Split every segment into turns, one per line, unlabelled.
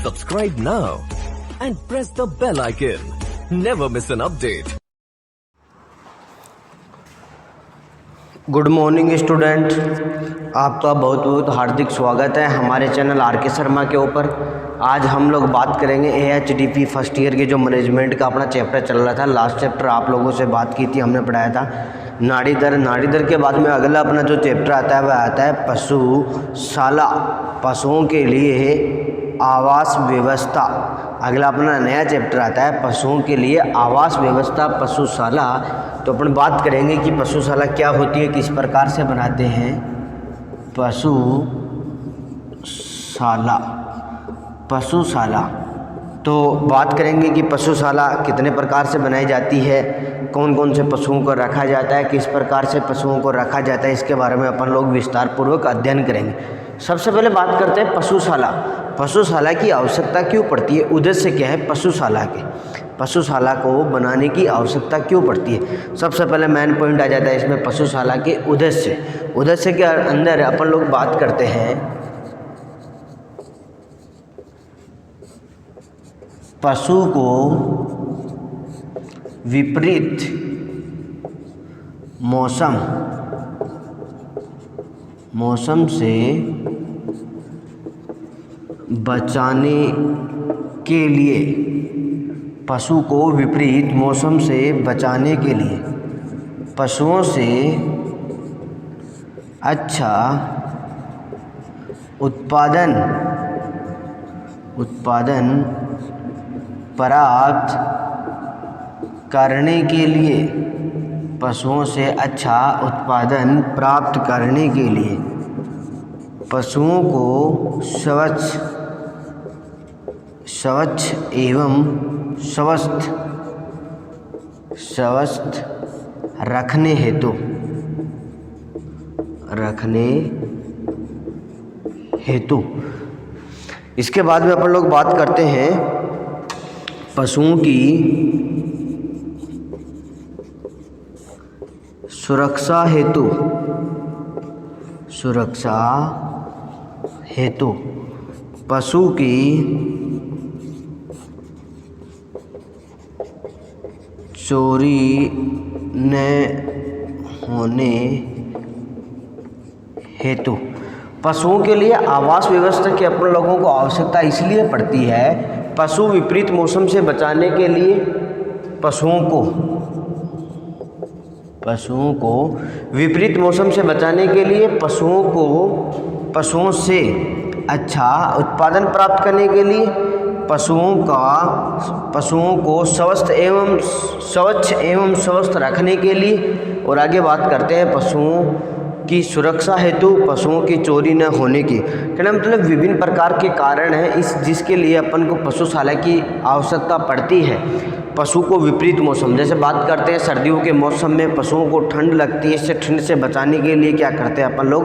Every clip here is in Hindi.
Subscribe now and press the bell icon. Never miss an update.
Good morning student, आपका बहुत बहुत हार्दिक स्वागत है हमारे चैनल आर के शर्मा के ऊपर। आज हम लोग बात करेंगे AHDP फर्स्ट ईयर के जो मैनेजमेंट का अपना चैप्टर चल रहा था। लास्ट चैप्टर आप लोगों से बात की थी, हमने पढ़ाया था नाड़ी दर। नाड़ी दर के बाद में अगला अपना जो चैप्टर आता है वह आता है पशुशाला, पशुओं के लिए आवास व्यवस्था। अगला अपना नया चैप्टर आता है पशुओं के लिए आवास व्यवस्था, पशुशाला। तो अपन बात करेंगे कि पशुशाला क्या होती है, किस प्रकार से बनाते हैं पशुशाला। पशुशाला तो बात करेंगे कि पशुशाला कितने प्रकार से बनाई जाती है, कौन कौन से पशुओं को रखा जाता है, किस प्रकार से पशुओं को रखा जाता है, इसके बारे में अपन लोग विस्तार पूर्वक अध्ययन करेंगे। सबसे पहले बात करते हैं पशुशाला। पशुशाला की आवश्यकता क्यों पड़ती है, उद्देश्य क्या है पशुशाला के, पशुशाला को बनाने की आवश्यकता क्यों पड़ती है। सबसे पहले मेन पॉइंट आ जाता है इसमें पशुशाला के उद्देश्य। उद्देश्य के अंदर अपन लोग बात करते हैं पशु को विपरीत मौसम से बचाने के लिए, पशु को विपरीत मौसम से बचाने के लिए पशुओं से अच्छा उत्पादन प्राप्त करने के लिए, पशुओं से अच्छा उत्पादन प्राप्त करने के लिए पशुओं को स्वच्छ एवं स्वस्थ रखने हेतु। इसके बाद में अपन लोग बात करते हैं पशुओं की सुरक्षा हेतु पशु की चोरी न होने हेतु। पशुओं के लिए आवास व्यवस्था की अपन लोगों को आवश्यकता इसलिए पड़ती है, पशु विपरीत मौसम से बचाने के लिए पशुओं को विपरीत मौसम से बचाने के लिए पशुओं से अच्छा उत्पादन प्राप्त करने के लिए पशुओं को स्वच्छ एवं स्वस्थ रखने के लिए, और आगे बात करते हैं पशुओं की सुरक्षा हेतु, पशुओं की चोरी न होने की। कहना मतलब विभिन्न प्रकार के कारण हैं जिसके लिए अपन को पशुशाला की आवश्यकता पड़ती है। पशु को विपरीत मौसम, जैसे बात करते हैं सर्दियों के मौसम में पशुओं को ठंड लगती है, इससे ठंड से बचाने के लिए क्या करते हैं अपन लोग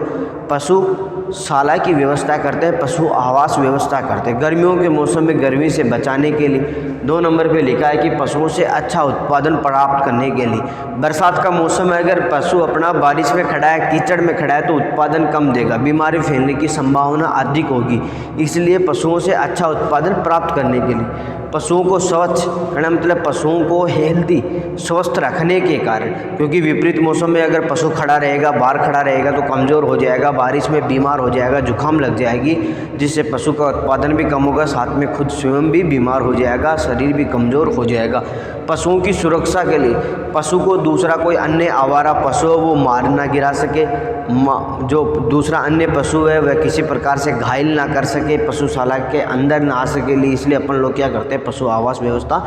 पशुशाला की व्यवस्था करते हैं, पशु आवास व्यवस्था करते हैं। गर्मियों के मौसम में गर्मी से बचाने के लिए 2 नंबर पे लिखा है कि पशुओं से अच्छा उत्पादन प्राप्त करने के लिए। बरसात का मौसम है, अगर पशु अपना बारिश में खड़ा है, कीचड़ में खड़ा है तो उत्पादन कम देगा, बीमारी फैलने की संभावना अधिक होगी। इसलिए पशुओं से अच्छा उत्पादन प्राप्त करने के लिए पशुओं को स्वच्छ करना मतलब पशुओं को हेल्दी स्वस्थ रखने के कारण, क्योंकि विपरीत मौसम में अगर पशु खड़ा रहेगा, बाहर खड़ा रहेगा तो कमज़ोर हो जाएगा, बारिश में बीमार हो जाएगा, जुकाम लग जाएगी, जिससे पशु का उत्पादन भी कम होगा, साथ में खुद स्वयं भी बीमार हो जाएगा, शरीर भी कमज़ोर हो जाएगा। पशुओं की सुरक्षा के लिए पशु को दूसरा कोई अन्य आवारा पशु वो मार ना गिरा सके, जो दूसरा अन्य पशु है वह किसी प्रकार से घायल ना कर सके, पशुशाला के अंदर ना आ सके लिए, इसलिए अपन लोग क्या करते हैं पशु आवास व्यवस्था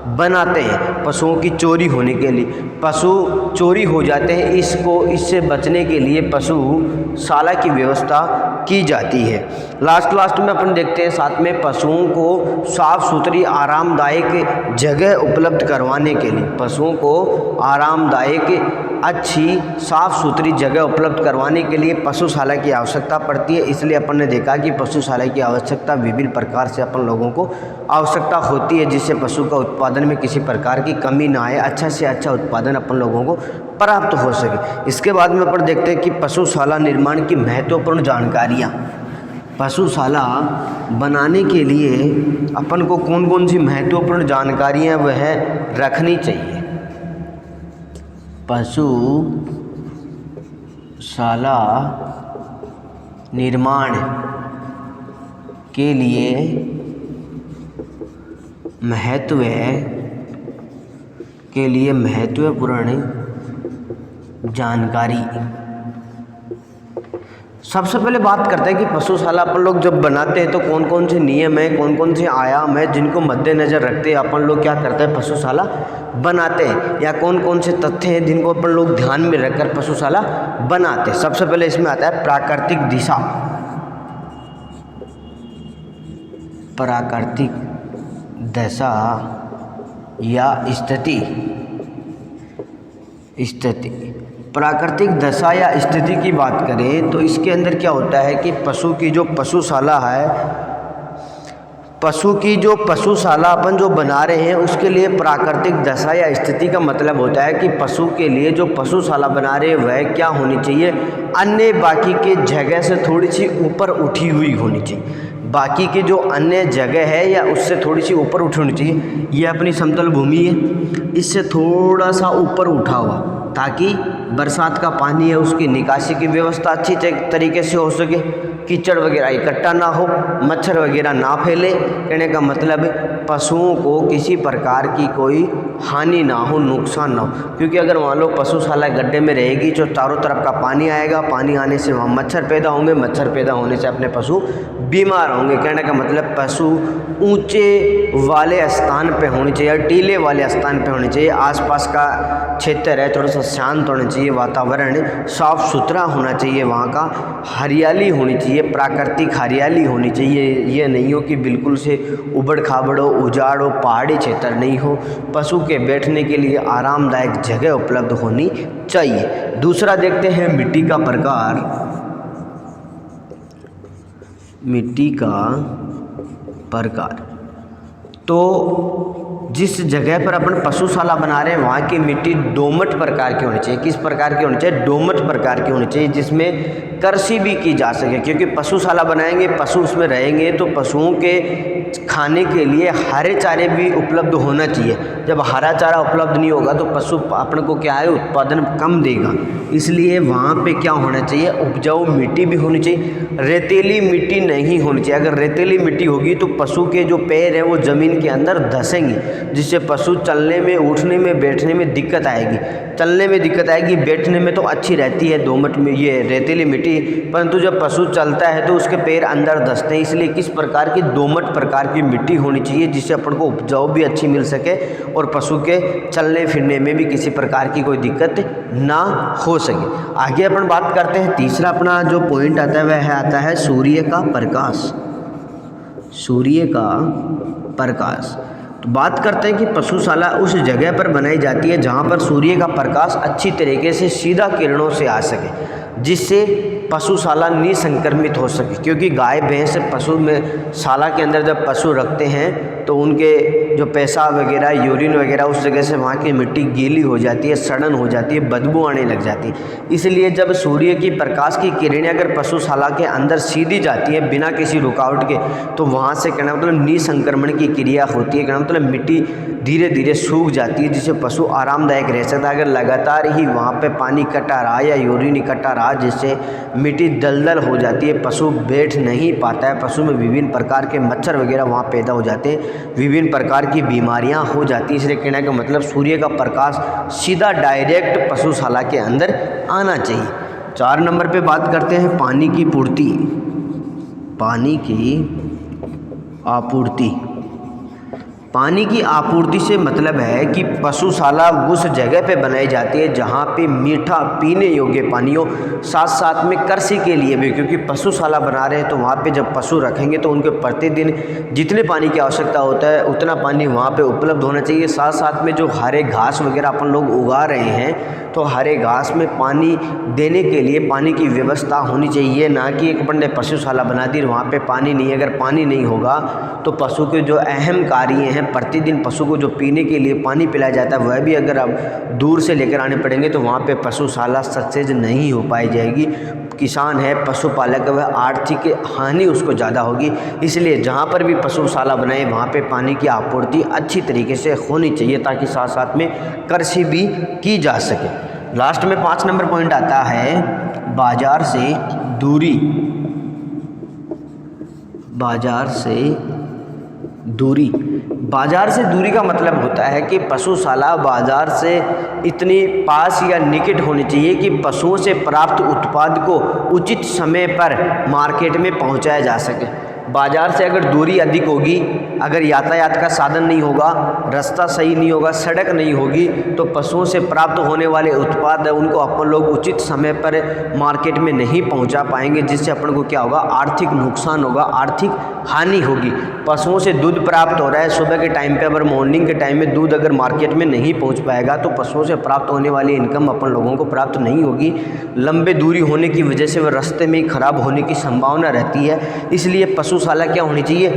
बनाते हैं। पशुओं की चोरी होने के लिए, पशु चोरी हो जाते हैं, इससे बचने के लिए पशुशाला की व्यवस्था की जाती है। लास्ट में अपन देखते हैं साथ में पशुओं को साफ सुथरी आरामदायक जगह उपलब्ध करवाने के लिए, पशुओं को आरामदायक अच्छी साफ सुथरी जगह उपलब्ध करवाने के लिए पशुशाला की आवश्यकता पड़ती है। इसलिए अपन ने देखा कि पशुशाला की आवश्यकता विभिन्न प्रकार से अपन लोगों को आवश्यकता होती है, जिससे पशु का उत्पादन में किसी प्रकार की कमी ना आए, अच्छा से अच्छा उत्पादन अपन लोगों को प्राप्त हो सके। इसके बाद में अपन देखते हैं कि पशुशाला निर्माण की महत्वपूर्ण जानकारियाँ। पशुशाला बनाने के लिए अपन को कौन कौन सी महत्वपूर्ण जानकारियां वह रखनी चाहिए। पशुशाला निर्माण के लिए महत्वपूर्ण जानकारी। सबसे पहले बात करते हैं कि पशुशाला अपन लोग जब बनाते हैं तो कौन कौन से नियम हैं, कौन कौन से आयाम हैं जिनको मद्देनज़र रखते हैं अपन लोग क्या करते हैं पशुशाला बनाते हैं, या कौन कौन से तथ्य हैं जिनको अपन लोग ध्यान में रखकर पशुशाला बनाते हैं। सबसे पहले इसमें आता है प्राकृतिक दिशा, प्राकृतिक दशा या स्थिति। प्राकृतिक दशा या स्थिति की बात करें तो इसके अंदर क्या होता है कि पशु की जो पशुशाला है, पशुशाला अपन जो बना रहे हैं उसके लिए प्राकृतिक दशा या स्थिति का मतलब होता है कि पशु के लिए जो पशुशाला बना रहे हैं वह क्या होनी चाहिए, अन्य बाकी के जगह से थोड़ी सी ऊपर उठी हुई होनी चाहिए। बाकी की जो अन्य जगह है या उससे थोड़ी सी ऊपर उठी होनी चाहिए। ये अपनी समतल भूमि है, इससे थोड़ा सा ऊपर उठा हुआ, ताकि बरसात का पानी है उसकी निकासी की व्यवस्था अच्छी तरीके से हो सके, कीचड़ वगैरह इकट्ठा ना हो, मच्छर वगैरह ना फैले। कहने का मतलब पशुओं को किसी प्रकार की कोई हानि ना हो, नुकसान ना हो। क्योंकि अगर मान लो पशुशाला गड्ढे में रहेगी तो चारों तरफ का पानी आएगा, पानी आने से वहाँ मच्छर पैदा होंगे, मच्छर पैदा होने से अपने पशु बीमार होंगे। कहने का मतलब पशु ऊंचे वाले स्थान पे होनी चाहिए, टीले वाले स्थान पे होनी चाहिए। आसपास का क्षेत्र है थोड़ा सा शांत होना चाहिए, वातावरण साफ सुथरा होना चाहिए, वहाँ का हरियाली होनी चाहिए, प्राकृतिक हरियाली होनी चाहिए। ये नहीं हो कि बिल्कुल से उबड़ खाबड़ हो, उजाड़ हो, पहाड़ी क्षेत्र नहीं हो। पशु के बैठने के लिए आरामदायक जगह उपलब्ध होनी चाहिए। दूसरा देखते हैं मिट्टी का प्रकार। मिट्टी का प्रकार तो जिस जगह पर अपन पशुशाला बना रहे हैं वहाँ की मिट्टी दोमट प्रकार की होनी चाहिए। किस प्रकार की होनी चाहिए? दोमट प्रकार की होनी चाहिए, जिसमें कृषि भी की जा सके। क्योंकि पशुशाला बनाएंगे, पशु उसमें रहेंगे तो पशुओं के खाने के लिए हरे चारे भी उपलब्ध होना चाहिए। जब हरा चारा उपलब्ध नहीं होगा तो पशु अपन को क्या है, उत्पादन कम देगा। इसलिए वहाँ पे क्या होना चाहिए, उपजाऊ मिट्टी भी होनी चाहिए, रेतीली मिट्टी नहीं होनी चाहिए। अगर रेतीली मिट्टी होगी तो पशु के जो पैर है वो ज़मीन के अंदर धंसेंगे, जिससे पशु चलने में, उठने में, बैठने में दिक्कत आएगी। चलने में दिक्कत आएगी, बैठने में तो अच्छी रहती है दोमट में ये रेतीली मिट्टी, परंतु जब पशु चलता है तो उसके पैर अंदर धंसते हैं। इसलिए किस प्रकार की दोमट प्रकार की मिट्टी होनी चाहिए जिससे अपन को उपजाऊ भी अच्छी मिल सके और पशु के चलने फिरने में भी किसी प्रकार की कोई दिक्कत ना हो सके। आगे अपन बात करते हैं, तीसरा अपना जो पॉइंट आता है वह आता है सूर्य का प्रकाश। सूर्य का प्रकाश तो बात करते हैं कि पशुशाला उस जगह पर बनाई जाती है जहाँ पर सूर्य का प्रकाश अच्छी तरीके से सीधा किरणों से आ सके, जिससे पशुशाला निसंक्रमित हो सके। क्योंकि गाय भैंस पशु में शाला के अंदर जब पशु रखते हैं तो उनके जो पेशाब वगैरह, यूरिन वगैरह उस जगह से वहाँ की मिट्टी गीली हो जाती है, सड़न हो जाती है, बदबू आने लग जाती है। इसलिए जब सूर्य की प्रकाश की किरणें अगर पशुशाला के अंदर सीधी जाती है बिना किसी रुकावट के, तो वहाँ से कहना मतलब निसंक्रमण की क्रिया होती है। कहना मतलब मिट्टी धीरे धीरे सूख जाती है, जिससे पशु आरामदायक रह सकता है। अगर लगातार ही वहाँ पे पानी इकट्ठा रहा या यूरिन इकट्ठा रहा, जिससे मिट्टी दलदल हो जाती है, पशु बैठ नहीं पाता है, पशु में विभिन्न प्रकार के मच्छर वगैरह वहाँ पैदा हो जाते हैं, विभिन्न प्रकार की बीमारियाँ हो जाती हैं। इसलिए कहने का मतलब सूर्य का प्रकाश सीधा डायरेक्ट पशुशाला के अंदर आना चाहिए। 4 नंबर पे बात करते हैं पानी की पूर्ति। पानी की आपूर्ति। पानी की आपूर्ति से मतलब है कि पशुशाला उस जगह पे बनाई जाती है जहाँ पे मीठा पीने योग्य पानी हो, साथ साथ में कृषि के लिए भी। क्योंकि पशुशाला बना रहे हैं तो वहाँ पे जब पशु रखेंगे तो उनके प्रतिदिन जितने पानी की आवश्यकता होता है उतना पानी वहाँ पे उपलब्ध होना चाहिए। साथ साथ में जो हरे घास वगैरह अपन लोग उगा रहे हैं तो हरे घास में पानी देने के लिए पानी की व्यवस्था होनी चाहिए, ना कि एक अपन ने पशुशाला बना दी वहाँ पे पानी नहीं है। अगर पानी नहीं होगा तो पशु के जो अहम कार्य हैं, हैं, प्रतिदिन पशु को जो पीने के लिए पानी पिलाया जाता है वह भी अगर अब दूर से लेकर आने पड़ेंगे तो वहाँ पे पशुशाला सक्सेस नहीं हो पाई जाएगी। किसान है, पशुपालक है, वह आर्थिक हानि उसको ज़्यादा होगी। इसलिए जहाँ पर भी पशुशाला बनाए वहाँ पे पानी की आपूर्ति अच्छी तरीके से होनी चाहिए ताकि साथ साथ में कृषि भी की जा सके। लास्ट में 5 नंबर पॉइंट आता है बाजार से दूरी। बाजार से दूरी, बाजार से दूरी का मतलब होता है कि पशुशाला बाजार से इतनी पास या निकट होनी चाहिए कि पशुओं से प्राप्त उत्पाद को उचित समय पर मार्केट में पहुंचाया जा सके। बाजार से अगर दूरी अधिक होगी, अगर यातायात का साधन नहीं होगा, रास्ता सही नहीं होगा, सड़क नहीं होगी, तो पशुओं से प्राप्त होने वाले उत्पाद है उनको अपन लोग उचित समय पर मार्केट में नहीं पहुंचा पाएंगे, जिससे अपन को क्या होगा, आर्थिक नुकसान होगा, आर्थिक हानि होगी। पशुओं से दूध प्राप्त हो रहा है सुबह के टाइम पे, अगर मॉर्निंग के टाइम में दूध अगर मार्केट में नहीं पहुंच पाएगा तो पशुओं से प्राप्त होने वाली इनकम अपन लोगों को प्राप्त नहीं होगी। लंबे दूरी होने की वजह से वह रास्ते में ही खराब होने की संभावना रहती है। इसलिए पशुशाला क्या होनी चाहिए,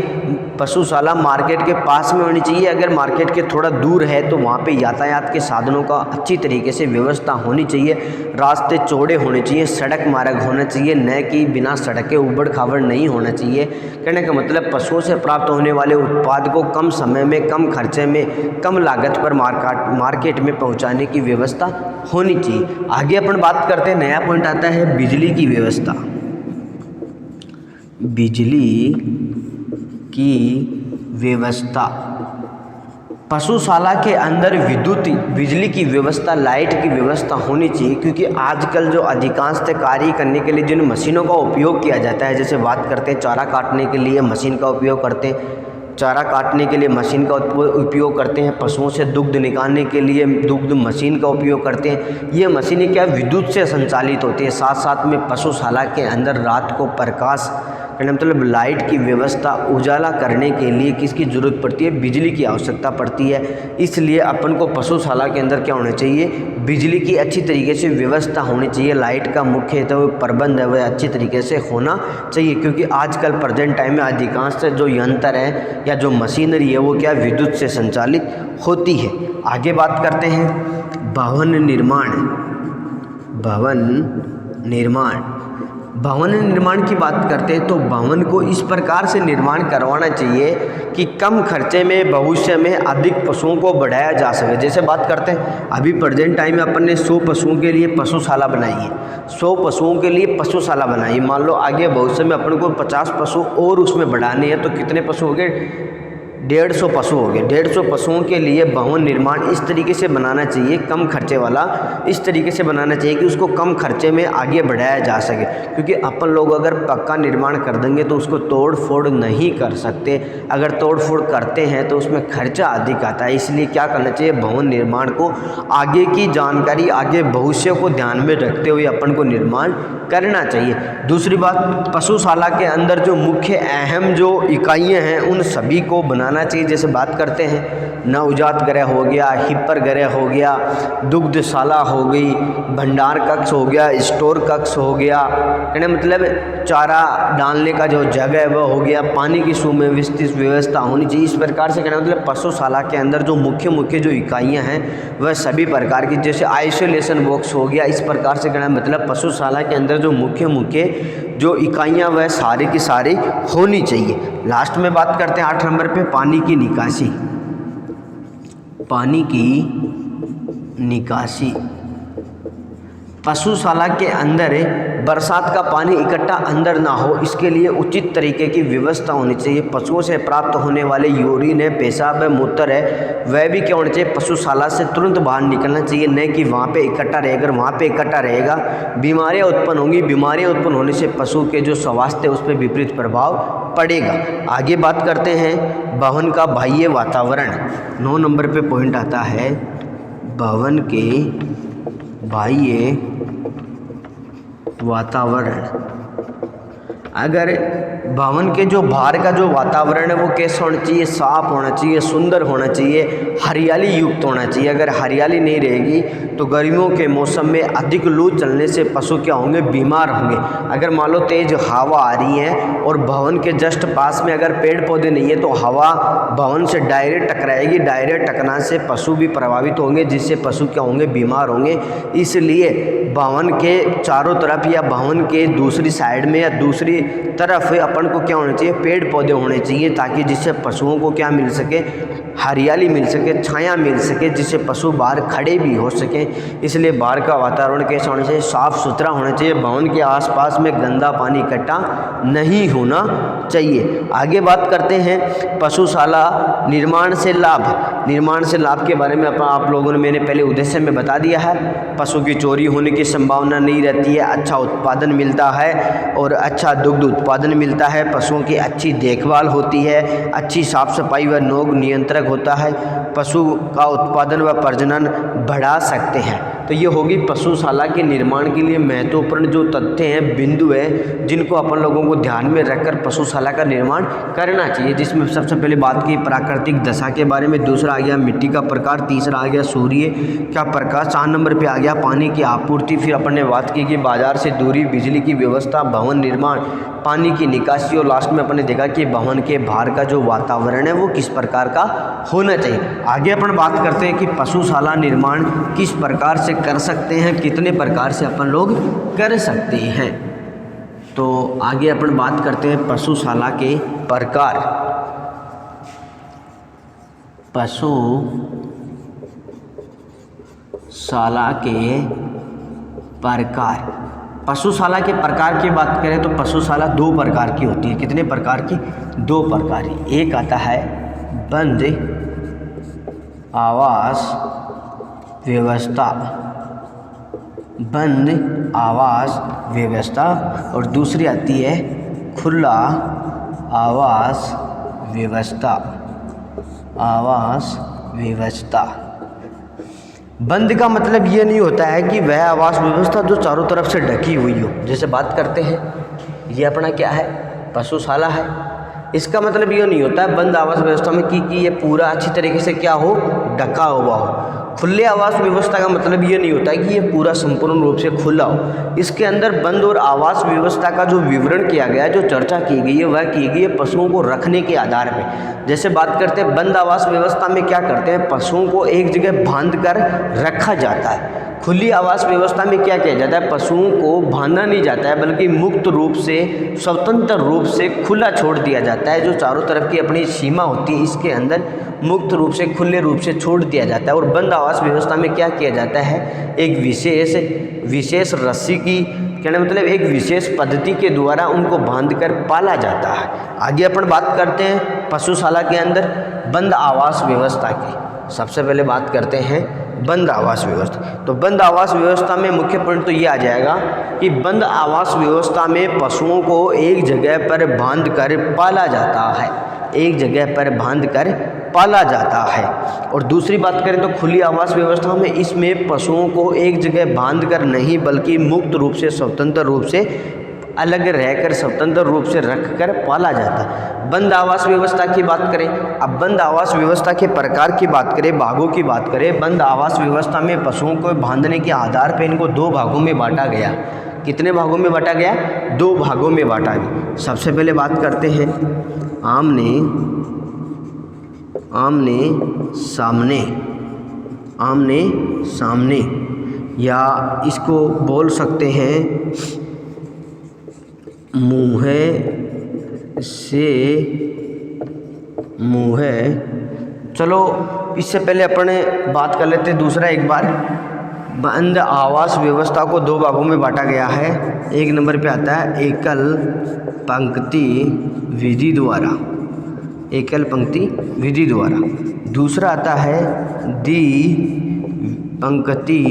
पशुशाला मार्केट के पास में होनी चाहिए। अगर मार्केट के थोड़ा दूर है तो वहाँ पे यातायात के साधनों का अच्छी तरीके से व्यवस्था होनी चाहिए, रास्ते चौड़े होने चाहिए, सड़क मार्ग होना चाहिए, न कि बिना सड़क के उबड़ खाबड़ नहीं होना चाहिए। कहने का मतलब पशुओं से प्राप्त होने वाले उत्पाद को कम समय में, कम खर्चे में, कम लागत पर मार्केट में पहुँचाने की व्यवस्था होनी चाहिए। आगे अपन बात करते हैं, नया पॉइंट आता है बिजली की व्यवस्था। बिजली की व्यवस्था, पशुशाला के अंदर विद्युत बिजली की व्यवस्था, लाइट की व्यवस्था होनी चाहिए, क्योंकि आजकल जो अधिकांश कार्य करने के लिए जिन मशीनों का उपयोग किया जाता है, जैसे बात करते हैं चारा काटने के लिए मशीन का उपयोग करते हैं, चारा काटने के लिए मशीन का उपयोग करते हैं, पशुओं से दुग्ध निकालने के लिए दुग्ध मशीन का उपयोग करते हैं। ये मशीनें क्या विद्युत से संचालित होती है। साथ साथ में पशुशाला के अंदर रात को प्रकाश मतलब लाइट की व्यवस्था, उजाला करने के लिए किसकी ज़रूरत पड़ती है, बिजली की आवश्यकता पड़ती है। इसलिए अपन को पशुशाला के अंदर क्या होना चाहिए, बिजली की अच्छी तरीके से व्यवस्था होनी चाहिए। लाइट का मुख्य तो प्रबंध है वह अच्छी तरीके से होना चाहिए, क्योंकि आजकल प्रेजेंट टाइम में अधिकांश जो यंत्र है या जो मशीनरी है वो क्या विद्युत से संचालित होती है। आगे बात करते हैं भवन निर्माण। भवन निर्माण की बात करते हैं तो भवन को इस प्रकार से निर्माण करवाना चाहिए कि कम खर्चे में भविष्य में अधिक पशुओं को बढ़ाया जा सके। जैसे बात करते हैं अभी प्रेजेंट टाइम में अपन ने 100 पशुओं के लिए पशुशाला बनाई है, 100 पशुओं के लिए पशुशाला बनाई। मान लो आगे भविष्य में अपन को 50 पशु और उसमें बढ़ाने हैं तो कितने पशु हो गए, 150 पशु हो गए। 150 पशुओं के लिए भवन निर्माण इस तरीके से बनाना चाहिए, कम खर्चे वाला इस तरीके से बनाना चाहिए कि उसको कम खर्चे में आगे बढ़ाया जा सके। क्योंकि अपन लोग अगर पक्का निर्माण कर देंगे तो उसको तोड़ फोड़ नहीं कर सकते, अगर तोड़ फोड़ करते हैं तो उसमें खर्चा अधिक आता है। इसलिए क्या करना चाहिए, भवन निर्माण को आगे की जानकारी, आगे भविष्य को ध्यान में रखते हुए अपन को निर्माण करना चाहिए। दूसरी बात, पशुशाला के अंदर जो मुख्य अहम जो इकाइयाँ हैं उन सभी को बनाना चाहिए। जैसे बात करते हैं नवजात गृह हो गया, हिपर गृह हो गया, दुग्धशाला हो गई, भंडार कक्ष हो गया, स्टोर कक्ष हो गया, कहने मतलब चारा डालने का जो जगह है वह हो गया, पानी की सुव्यवस्थित व्यवस्था होनी चाहिए। इस प्रकार से कहना मतलब पशुशाला के अंदर जो मुख्य जो इकाइयाँ हैं वह सभी प्रकार की, जैसे आइसोलेशन बॉक्स हो गया, इस प्रकार से कहना मतलब पशुशाला के अंदर जो मुख्य जो इकाइयाँ वह सारी की सारी होनी चाहिए। लास्ट में बात करते हैं 8 नंबर पे पानी की निकासी। पानी की निकासी, पशुशाला के अंदर बरसात का पानी इकट्ठा अंदर ना हो इसके लिए उचित तरीके की व्यवस्था होनी चाहिए। पशुओं से प्राप्त होने वाले यूरिन है, पेशाब है, मूत्र है, वह भी क्या होना चाहिए, पशुशाला से तुरंत बाहर निकलना चाहिए, न कि वहाँ पे इकट्ठा रहेगा। अगर वहाँ पे इकट्ठा रहेगा बीमारियाँ उत्पन्न होंगी, बीमारियाँ उत्पन्न होने से पशु के जो स्वास्थ्य है उस पर विपरीत प्रभाव पड़ेगा। आगे बात करते हैं भवन का बाह्य वातावरण। 9 नंबर पे पॉइंट आता है भवन के बाह्य वातावरण। अगर भवन के जो बाहर का जो वातावरण है वो कैसा होना चाहिए, साफ होना चाहिए, सुंदर होना चाहिए, हरियाली युक्त होना चाहिए। अगर हरियाली नहीं रहेगी तो गर्मियों के मौसम में अधिक लू चलने से पशु क्या होंगे, बीमार होंगे। अगर मान लो तेज हवा आ रही है और भवन के जस्ट पास में अगर पेड़ पौधे नहीं है तो हवा भवन से डायरेक्ट टकराएगी, डायरेक्ट टकराने से पशु भी प्रभावित होंगे, जिससे पशु क्या होंगे, बीमार होंगे। इसलिए भवन के चारों तरफ या भवन के दूसरी साइड में या दूसरी तरफ अपन को क्या होना चाहिए, पेड़ पौधे होने चाहिए, ताकि जिससे पशुओं को क्या मिल सके, हरियाली मिल सके, छाया मिल सके, जिससे पशु बाहर खड़े भी हो सकें। इसलिए बाहर का वातावरण कैसा होना चाहिए, साफ़ सुथरा होना चाहिए। भवन के आसपास में गंदा पानी इकट्ठा नहीं होना चाहिए। आगे बात करते हैं पशुशाला निर्माण से लाभ। निर्माण से लाभ के बारे में आप लोगों ने मैंने पहले उद्देश्य में बता दिया है। पशु की चोरी होने की संभावना नहीं रहती है, अच्छा उत्पादन मिलता है और अच्छा दुग्ध उत्पादन मिलता है, पशुओं की अच्छी देखभाल होती है, अच्छी साफ सफाई व रोग नियंत्रक होता है, पशु का उत्पादन व प्रजनन बढ़ा सकते हैं। तो ये होगी पशुशाला के निर्माण के लिए महत्वपूर्ण जो तथ्य हैं, बिंदु है, जिनको अपन लोगों को ध्यान में रखकर पशुशाला का निर्माण करना चाहिए। जिसमें सबसे पहले बात की प्राकृतिक दशा के बारे में, दूसरा आ गया मिट्टी का प्रकार, तीसरा आ गया सूर्य का प्रकाश, 4 नंबर पे आ गया पानी की आपूर्ति, फिर अपन ने बात की कि बाजार से दूरी, बिजली की व्यवस्था, भवन निर्माण, पानी की निकासी, और लास्ट में अपन ने देखा कि भवन के बाहर का जो वातावरण है वो किस प्रकार का होना चाहिए। आगे अपन बात करते हैं कि पशुशाला निर्माण किस प्रकार से कर सकते हैं, कितने प्रकार से अपन लोग कर सकते हैं। तो आगे अपन बात करते हैं पशुशाला के प्रकार। पशुशाला के प्रकार, पशुशाला के प्रकार की बात करें तो पशुशाला 2 प्रकार की होती है। कितने प्रकार की? 2 प्रकार की। एक आता है बंद आवास व्यवस्था, बंद आवास व्यवस्था, और दूसरी आती है खुला आवास व्यवस्था, आवास व्यवस्था। बंद का मतलब ये नहीं होता है कि वह आवास व्यवस्था जो चारों तरफ से ढकी हुई हो। जैसे बात करते हैं ये अपना क्या है, पशुशाला है। इसका मतलब ये नहीं होता है बंद आवास व्यवस्था में कि ये पूरा अच्छी तरीके से क्या हो, ढका हुआ हो। खुले आवास व्यवस्था का मतलब ये नहीं होता है कि ये पूरा संपूर्ण रूप से खुला हो। इसके अंदर बंद और आवास व्यवस्था का जो विवरण किया गया है, जो चर्चा की गई है, वह की गई है पशुओं को रखने के आधार पे। जैसे बात करते हैं बंद आवास व्यवस्था में क्या करते हैं, पशुओं को एक जगह बांध कर रखा जाता है। खुली आवास व्यवस्था में क्या किया जाता है, पशुओं को बांधा नहीं जाता है, बल्कि मुक्त रूप से, स्वतंत्र रूप से खुला छोड़ दिया जाता है। जो चारों तरफ की अपनी सीमा होती है, इसके अंदर मुक्त रूप से, खुले रूप से छोड़ दिया जाता है। और बंद आवास व्यवस्था में क्या किया जाता है, एक विशेष रस्सी की, कहने मतलब एक विशेष पद्धति के द्वारा उनको बांधकर पाला जाता है। आगे अपन बात करते हैं पशुशाला के अंदर बंद आवास व्यवस्था की। सबसे पहले बात करते हैं बंद आवास व्यवस्था। तो बंद आवास व्यवस्था में मुख्य पॉइंट तो ये आ जाएगा कि बंद आवास व्यवस्था में पशुओं को एक जगह पर बांध कर पाला जाता है, एक जगह पर बांध कर पाला जाता है। और दूसरी बात करें तो खुली आवास व्यवस्था में, इसमें पशुओं को एक जगह बांध कर नहीं, बल्कि मुक्त रूप से, स्वतंत्र रूप से, अलग रहकर, स्वतंत्र रूप से रखकर पाला जाता है। बंद आवास व्यवस्था की बात करें, अब बंद आवास व्यवस्था के प्रकार की बात करें, भागों की बात करें। बंद आवास व्यवस्था में पशुओं को बांधने के आधार पर इनको 2 भागों में बांटा गया। कितने भागों में बांटा गया? 2 भागों में बांटा गया। सबसे पहले बात करते हैं आमने सामने, या इसको बोल सकते हैं मुँहे से मुँहे। चलो इससे पहले अपने बात कर लेते हैं दूसरा एक बार। बंद आवास व्यवस्था को 2 भागों में बांटा गया है। एक नंबर पे आता है एकल पंक्ति विधि द्वारा, एकल पंक्ति विधि द्वारा। दूसरा आता है द्विपंक्ति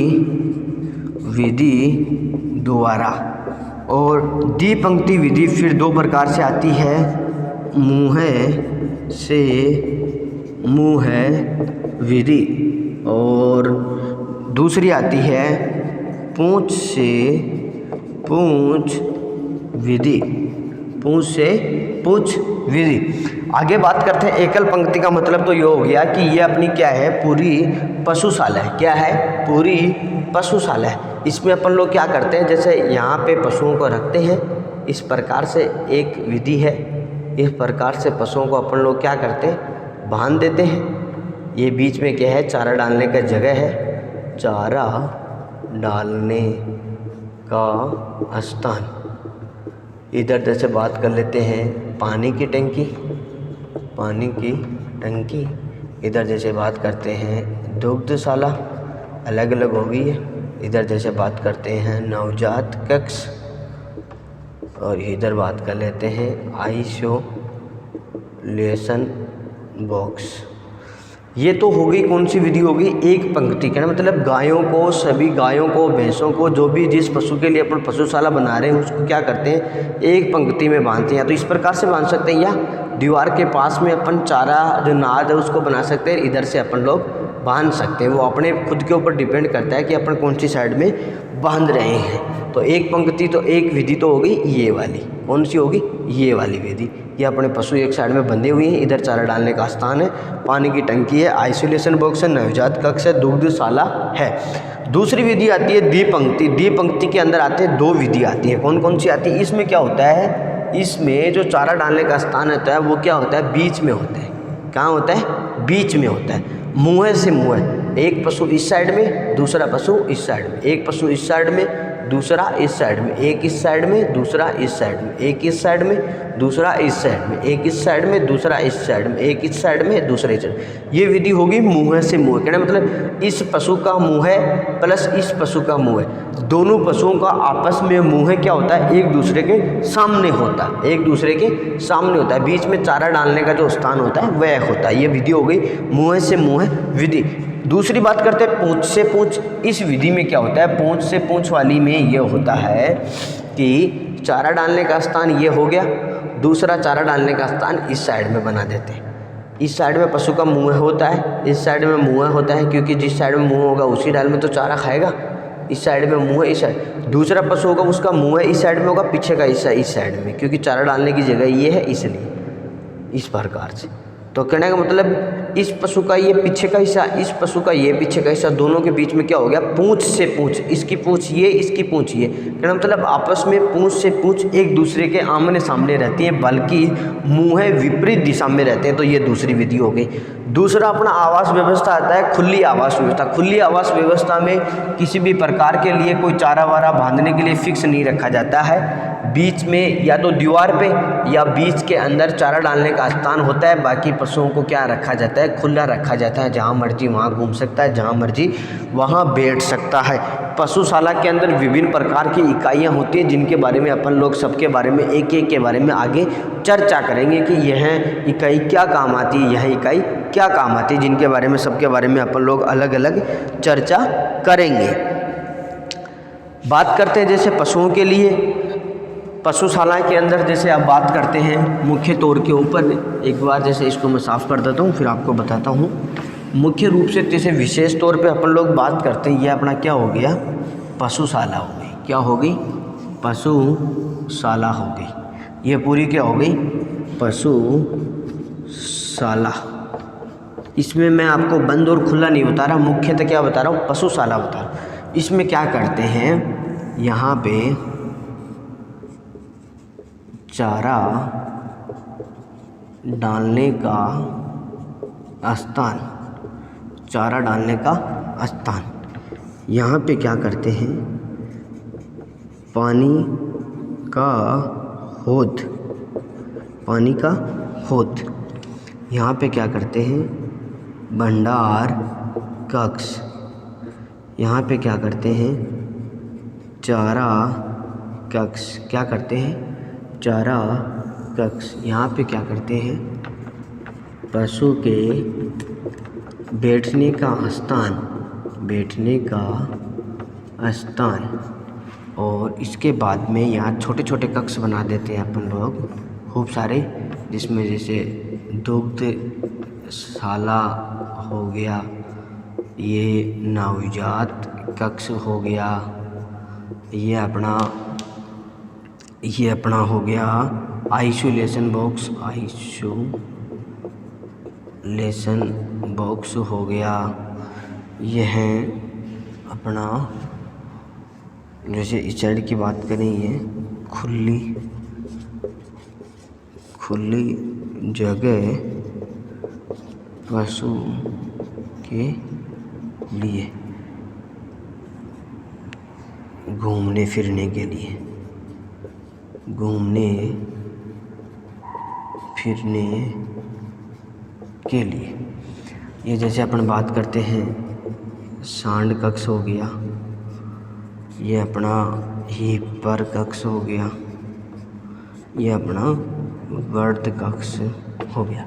विधि द्वारा। और द्विपंक्ति विधि फिर 2 प्रकार से आती है, मुँहे से मुँहे विधि, और दूसरी आती है पूँछ से पूँछ विधि, पूंछ से पूछ विधि। आगे बात करते हैं एकल पंक्ति का मतलब तो ये हो गया कि ये अपनी क्या है, पूरी पशुशाला है। क्या है? पूरी पशुशाला है। इसमें अपन लोग क्या करते हैं, जैसे यहाँ पे पशुओं को रखते हैं, इस प्रकार से एक विधि है। इस प्रकार से पशुओं को अपन लोग क्या करते हैं, बांध देते हैं। ये बीच में क्या है, चारा डालने का जगह है, चारा डालने का स्थान। इधर जैसे बात कर लेते हैं पानी की टंकी, पानी की टंकी। इधर जैसे बात करते हैं दुग्धशाला, अलग अलग हो गई है। इधर जैसे बात करते हैं नवजात कक्ष, और इधर बात कर लेते हैं आइसोलेशन बॉक्स। ये तो हो गई कौन सी विधि होगी, एक पंक्ति। कहना मतलब गायों को, सभी गायों को, भैंसों को, जो भी जिस पशु के लिए अपन पशुशाला बना रहे हैं उसको क्या करते हैं, एक पंक्ति में बांधते हैं। तो इस प्रकार से बांध सकते हैं, या दीवार के पास में अपन चारा जो नाद है उसको बना सकते हैं, इधर से अपन लोग बांध सकते हैं। वो अपने खुद के ऊपर डिपेंड करता है कि अपन कौन सी साइड में बांध रहे हैं। तो एक पंक्ति तो एक विधि तो हो गई ये वाली। कौन सी होगी, ये वाली विधि। ये अपने पशु एक साइड में बंधे हुए हैं, इधर चारा डालने का स्थान है, पानी की टंकी है, आइसोलेशन बॉक्स है, नवजात कक्ष है, दुग्धशाला है। दूसरी विधि आती है द्विपंक्ति। द्विपंक्ति के अंदर आते हैं दो विधि आती है। कौन कौन सी आती है? इसमें क्या होता है, इसमें जो चारा डालने का स्थान होता है वो क्या होता है, बीच में होता है। कहाँ होता है? बीच में होता है, मुँह से मुँह। एक पशु इस साइड में, दूसरा पशु इस साइड में। एक पशु इस साइड में, दूसरा इस साइड में। एक इस साइड में, दूसरा इस साइड में। एक इस साइड में, दूसरा इस साइड में। एक इस साइड में, दूसरा इस साइड में। एक इस साइड में, दूसरा इस साइड। ये विधि होगी मुँह से मुँह। कहना मतलब इस पशु का मुँह है प्लस इस पशु का मुँह है, दोनों पशुओं का आपस में मुँह क्या होता है, एक दूसरे के सामने होता है, एक दूसरे के सामने होता है। बीच में चारा डालने का जो स्थान होता है वह होता है। ये विधि हो गई मुँह से मुँह विधि। दूसरी बात करते हैं पूंछ से पूंछ। इस विधि में क्या होता है, पूंछ से पूंछ वाली में ये होता है कि चारा डालने का स्थान ये हो गया, दूसरा चारा डालने का स्थान इस साइड में बना देते हैं। इस साइड में पशु का मुँह होता है, इस साइड में मुँह होता है, क्योंकि जिस साइड में मुँह होगा उसी डाल में तो चारा खाएगा। इस साइड में मुँह, इस साइड। दूसरा पशु होगा उसका मुँह इस साइड में होगा, पीछे का इस साइड में, क्योंकि चारा डालने की जगह ये है इसलिए। इस प्रकार से तो कहने का मतलब इस पशु का ये पीछे का हिस्सा, इस पशु का ये पीछे का हिस्सा, दोनों के बीच में क्या हो गया, पूंछ से पूंछ। इसकी पूंछ ये, इसकी पूंछ ये। कहना मतलब आपस में पूंछ से पूंछ एक दूसरे के आमने सामने रहती हैं, बल्कि मुँह विपरीत दिशा में रहते हैं। तो ये दूसरी विधि हो गई। दूसरा अपना आवास व्यवस्था आता है, खुली आवास व्यवस्था। खुली आवास व्यवस्था में किसी भी प्रकार के लिए कोई चारा वारा बांधने के लिए फिक्स नहीं रखा जाता है। बीच में या तो दीवार पे या बीच के अंदर चारा डालने का स्थान होता है। बाकी पशुओं को क्या रखा जाता है, खुला रखा जाता है। जहाँ मर्जी वहाँ घूम सकता है, जहाँ मर्जी वहाँ बैठ सकता है। पशुशाला के अंदर विभिन्न प्रकार की इकाइयाँ होती हैं, जिनके बारे में अपन लोग सबके बारे में एक एक के बारे में आगे चर्चा करेंगे कि यह इकाई क्या काम आती है, यह इकाई क्या काम आती है, जिनके बारे में सबके बारे में अपन लोग अलग अलग चर्चा करेंगे। बात करते हैं जैसे पशुओं के लिए पशुशाला के अंदर, जैसे आप बात करते हैं मुख्य तौर के ऊपर। एक बार जैसे इसको मैं साफ़ कर देता हूँ, फिर आपको बताता हूँ। मुख्य रूप से जैसे विशेष तौर पे अपन लोग बात करते हैं, ये अपना क्या हो गया, पशुशाला हो गई। क्या हो गई, पशुशाला हो गई। ये पूरी क्या हो गई, पशुशाला। इसमें मैं आपको बंद और खुला नहीं बता रहा, मुख्यतः क्या बता रहा हूँ, पशुशाला बता रहा हूँ। इसमें क्या करते हैं, यहाँ पे चारा डालने का स्थान, चारा डालने का स्थान। यहाँ पे क्या करते हैं, पानी का हौद, पानी का हौद। यहाँ पे क्या करते हैं, भंडार कक्ष। यहाँ पे क्या करते हैं, चारा कक्ष। क्या करते हैं, चारा कक्ष। यहाँ पे क्या करते हैं, पशु के बैठने का स्थान, बैठने का स्थान। और इसके बाद में यहाँ छोटे छोटे कक्ष बना देते हैं अपन लोग खूब सारे, जिसमें जैसे दुग्धशाला हो गया, ये नवजात कक्ष हो गया, ये अपना हो गया आइसोलेशन बॉक्स हो गया। यह अपना जैसे इस साइड की बात करें, ये खुली जगह पशु के लिए घूमने फिरने के लिए ये जैसे अपन बात करते हैं सांड कक्ष हो गया, ये अपना हीपर कक्ष हो गया, ये अपना वर्ध कक्ष हो गया।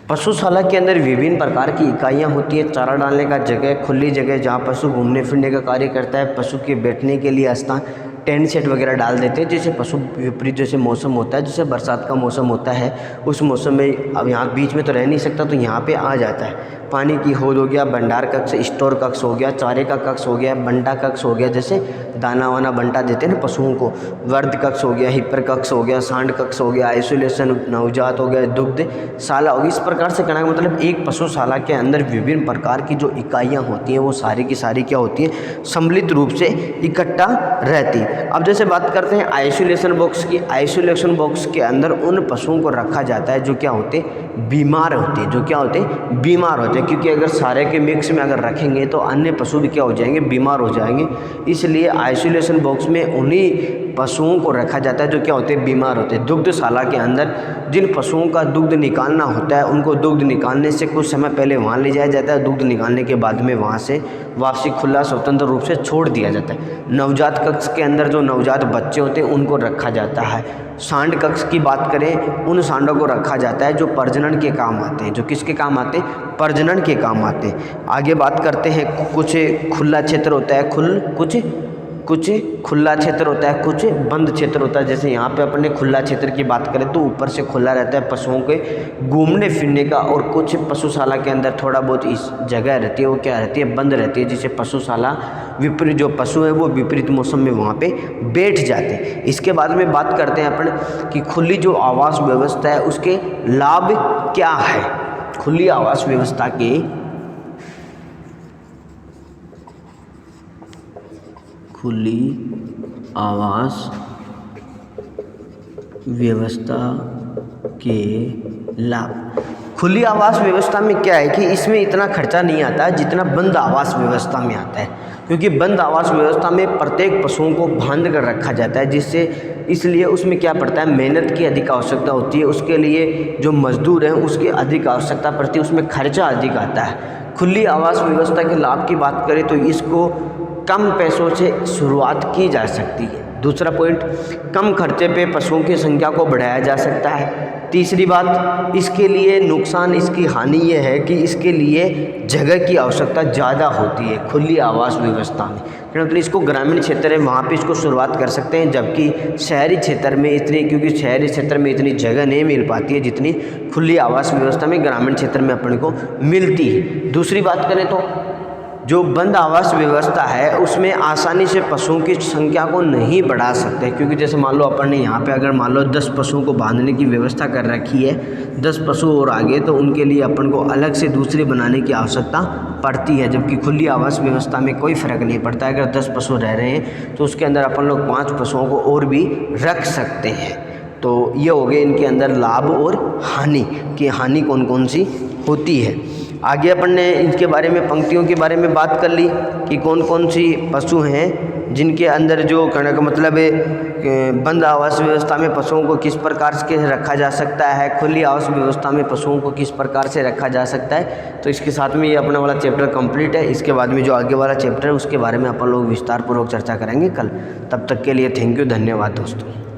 पशुशाला के अंदर विभिन्न प्रकार की इकाइयाँ होती है। चारा डालने का जगह, खुली जगह जहाँ पशु घूमने फिरने का कार्य करता है, पशु के बैठने के लिए स्थान, टेंट सेट वगैरह डाल देते हैं। जैसे पशु विपरीत जैसे मौसम होता है, जैसे बरसात का मौसम होता है, उस मौसम में अब यहाँ बीच में तो रह नहीं सकता, तो यहाँ पे आ जाता है। पानी की हौद हो गया, भंडार कक्ष, स्टोर कक्ष हो गया, चारे का कक्ष हो गया, बंटा कक्ष हो गया, जैसे दाना वाना बंटा देते हैं ना पशुओं को, वर्ध कक्ष हो गया, हिपर कक्ष हो गया, सांड कक्ष हो गया, आइसोलेशन नवजात हो गया, दुग्धशाला होगी। इस प्रकार से कहना का मतलब एक पशुशाला के अंदर विभिन्न प्रकार की जो इकाइयाँ होती हैं वो सारी की सारी क्या होती हैं, सम्मिलित रूप से इकट्ठा रहती है। अब जैसे बात करते हैं आइसोलेशन बॉक्स की। आइसोलेशन बॉक्स के अंदर उन पशुओं को रखा जाता है जो क्या होते, बीमार होते हैं, बीमार होते हैं, क्योंकि अगर सारे के मिक्स में अगर रखेंगे तो अन्य पशु भी क्या हो जाएंगे, बीमार हो जाएंगे। इसलिए आइसोलेशन बॉक्स में उन्हीं पशुओं को रखा जाता है जो क्या होते हैं, बीमार होते हैं। दुग्धशाला के अंदर जिन पशुओं का दुग्ध निकालना होता है उनको दुग्ध निकालने से कुछ समय पहले वहाँ ले जाया जाता है, दुग्ध निकालने के बाद में वहाँ से वापसी खुला स्वतंत्र रूप से छोड़ दिया जाता है। नवजात कक्ष के अंदर जो नवजात बच्चे होते हैं उनको रखा जाता है। सांड कक्ष की बात करें, उन सांडों को रखा जाता है जो प्रजनन के काम आते हैं, जो किसके काम आते हैं, प्रजनन के काम आते हैं। आगे बात करते हैं, कुछ खुला क्षेत्र होता है, कुछ खुला क्षेत्र होता है, कुछ बंद क्षेत्र होता है। जैसे यहाँ पे अपने खुला क्षेत्र की बात करें तो ऊपर से खुला रहता है पशुओं के घूमने फिरने का, और कुछ पशुशाला के अंदर थोड़ा बहुत इस जगह रहती है वो क्या रहती है, बंद रहती है, जिसे पशुशाला विपरीत जो पशु है वो विपरीत मौसम में वहाँ पे बैठ जाते हैं। इसके बाद में बात करते हैं अपन कि खुली जो आवास व्यवस्था है उसके लाभ क्या है। खुली आवास व्यवस्था के लाभ। खुली आवास व्यवस्था में क्या है कि इसमें इतना खर्चा नहीं आता है जितना बंद आवास व्यवस्था में आता है, क्योंकि बंद आवास व्यवस्था में प्रत्येक पशुओं को बांध कर रखा जाता है, जिससे इसलिए उसमें क्या पड़ता है, मेहनत की अधिक आवश्यकता होती है, उसके लिए जो मजदूर हैं उसकी अधिक आवश्यकता पड़ती है, उसमें खर्चा अधिक आता है। खुली आवास व्यवस्था के लाभ की बात करें तो इसको कम पैसों से शुरुआत की जा सकती है। दूसरा पॉइंट, कम खर्चे पे पशुओं की संख्या को बढ़ाया जा सकता है। तीसरी बात, इसके लिए नुकसान, इसकी हानि ये है कि इसके लिए जगह की आवश्यकता ज़्यादा होती है खुली आवास व्यवस्था में। मतलब इसको ग्रामीण क्षेत्र है वहाँ पे इसको शुरुआत कर सकते हैं, जबकि शहरी क्षेत्र में इतनी, क्योंकि शहरी क्षेत्र में इतनी जगह नहीं मिल पाती है जितनी खुली आवास व्यवस्था में ग्रामीण क्षेत्र में अपने को मिलती है। दूसरी बात करें तो जो बंद आवास व्यवस्था है उसमें आसानी से पशुओं की संख्या को नहीं बढ़ा सकते, क्योंकि जैसे मान लो अपन ने यहाँ पे अगर मान लो 10 पशुओं को बांधने की व्यवस्था कर रखी है, 10 पशु और आगे, तो उनके लिए अपन को अलग से दूसरे बनाने की आवश्यकता पड़ती है। जबकि खुली आवास व्यवस्था में कोई फ़र्क नहीं पड़ता है, अगर 10 पशु रह रहे हैं तो उसके अंदर अपन लोग 5 पशुओं को और भी रख सकते हैं। तो ये हो गए इनके अंदर लाभ और हानि, कि हानि कौन कौन सी होती है। आगे अपन ने इनके बारे में, पंक्तियों के बारे में बात कर ली कि कौन कौन सी पशु हैं जिनके अंदर जो कहने का मतलब है बंद आवास व्यवस्था में पशुओं को किस प्रकार से रखा जा सकता है, खुली आवास व्यवस्था में पशुओं को किस प्रकार से रखा जा सकता है। तो इसके साथ में ये अपना वाला चैप्टर कंप्लीट है। इसके बाद में जो आगे वाला चैप्टर है उसके बारे में अपन लोग विस्तार पूर्वक चर्चा करेंगे कल। तब तक के लिए थैंक यू, धन्यवाद दोस्तों।